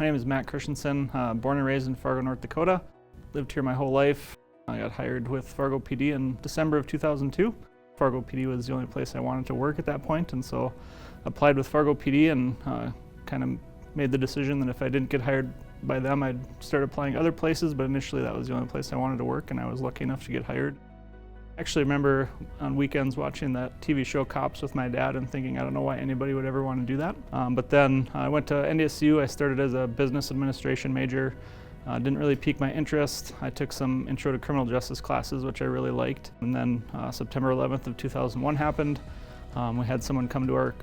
My name is Matt Christensen, born and raised in Fargo, North Dakota. Lived here my whole life. I got hired with Fargo PD in December of 2002. Fargo PD was the only place I wanted to work at that point, and so applied with Fargo PD and kind of made the decision that if I didn't get hired by them, I'd start applying other places, but initially that was the only place I wanted to work, and I was lucky enough to get hired. I actually remember on weekends watching that TV show Cops with my dad and thinking, I don't know why anybody would ever want to do that. But then I went to NDSU. I started as a business administration major. Didn't really pique my interest. I took some intro to criminal justice classes, which I really liked. And then September 11th of 2001 happened. We had someone come to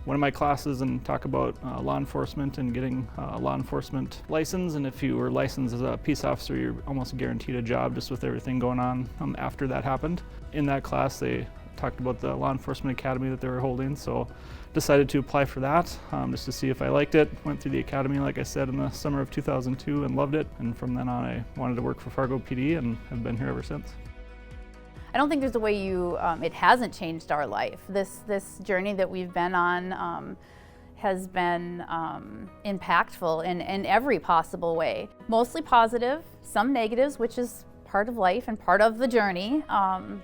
one of my classes and talk about law enforcement and getting a law enforcement license. And if you were licensed as a peace officer, you're almost guaranteed a job just with everything going on after that happened. In that class, they talked about the law enforcement academy that they were holding, so decided to apply for that just to see if I liked it. Went through the academy, like I said, in the summer of 2002 and loved it. And from then on, I wanted to work for Fargo PD and have been here ever since. I don't think there's a way it hasn't changed our life. This journey that we've been on has been impactful in every possible way. Mostly positive, some negatives, which is part of life and part of the journey,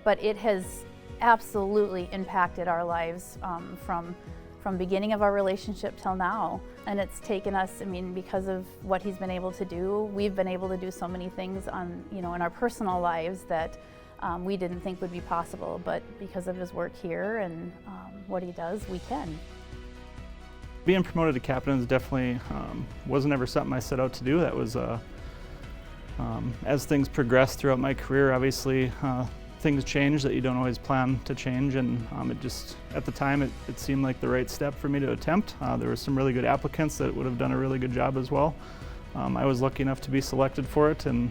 but it has absolutely impacted our lives from beginning of our relationship till now. And it's taken us, because of what he's been able to do, we've been able to do so many things in our personal lives that we didn't think would be possible, but because of his work here and what he does, we can. Being promoted to captain is definitely wasn't ever something I set out to do. That was as things progressed throughout my career, obviously things change that you don't always plan to change, and it just, at the time, it seemed like the right step for me to attempt. There were some really good applicants that would have done a really good job as well. I was lucky enough to be selected for it, and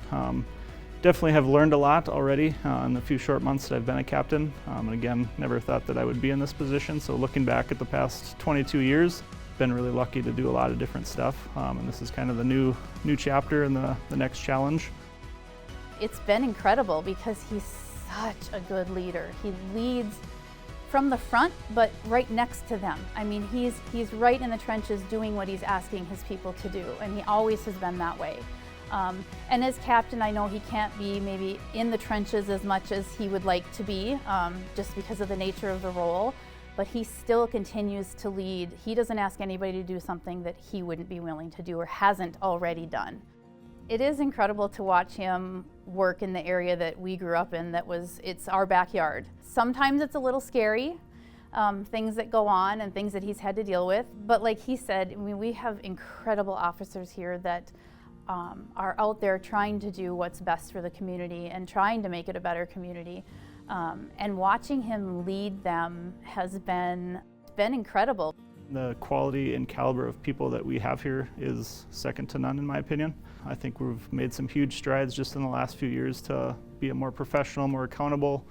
definitely have learned a lot already in the few short months that I've been a captain. And again, never thought that I would be in this position. So looking back at the past 22 years, been really lucky to do a lot of different stuff. And this is kind of the new chapter and the next challenge. It's been incredible because he's such a good leader. He leads from the front, but right next to them. He's right in the trenches doing what he's asking his people to do, and he always has been that way. And as captain, I know he can't be maybe in the trenches as much as he would like to be, just because of the nature of the role, but he still continues to lead. He doesn't ask anybody to do something that he wouldn't be willing to do or hasn't already done. It is incredible to watch him work in the area that we grew up in it's our backyard. Sometimes it's a little scary, things that go on and things that he's had to deal with, but like he said, we have incredible officers here that are out there trying to do what's best for the community and trying to make it a better community. And watching him lead them has been incredible. The quality and caliber of people that we have here is second to none, in my opinion. I think we've made some huge strides just in the last few years to be a more professional, more accountable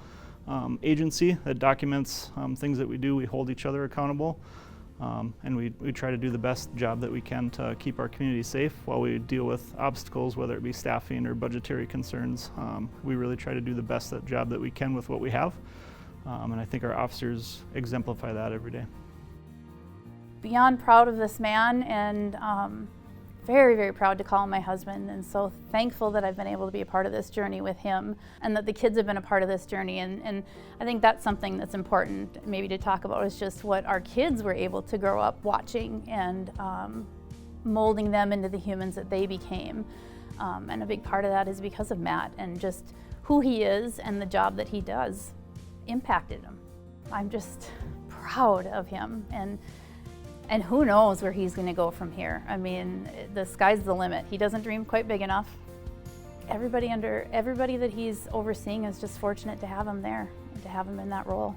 agency that documents things that we do. We hold each other accountable. And we try to do the best job that we can to keep our community safe while we deal with obstacles, whether it be staffing or budgetary concerns. We really try to do the best job that we can with what we have. And I think our officers exemplify that every day. Beyond proud of this man, and very, very proud to call him my husband, and so thankful that I've been able to be a part of this journey with him and that the kids have been a part of this journey. And I think that's something that's important maybe to talk about, is just what our kids were able to grow up watching and molding them into the humans that they became. And a big part of that is because of Matt, and just who he is and the job that he does impacted him. I'm just proud of him, and who knows where he's going to go from here. The sky's the limit. He doesn't dream quite big enough. Everybody that he's overseeing is just fortunate to have him there and to have him in that role.